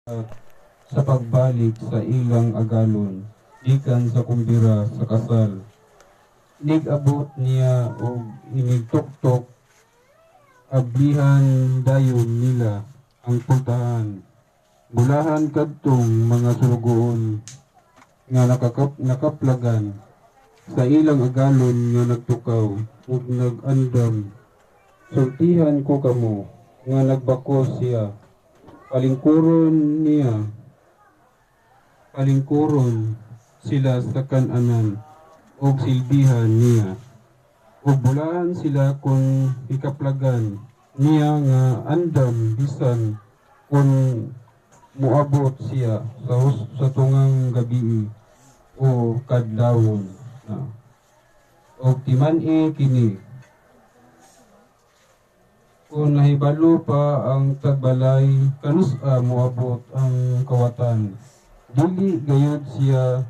sa pagbalik sa ilang agalon gikan sa kumbira sa kasal. Nigabot niya og inigtuktok ablihan dayon nila ang pultahan. Bulahan kadtong mga surugoon nga nakaplagan sa ilang agalon nga nagtukaw ug nag-andam. Sultihan ko kamo nga nagbakos siya. Palingkuron sila sa kananan ug silbihan niya. Ug bulahan sila kung ikaplagan niya nga andam bisan kung muabot siya sa tungang gabi o kadlawon. Og timan-i kini kung nahibalo pa ang tagbalay kanus-a moabot ang kawatan, dili gayud siya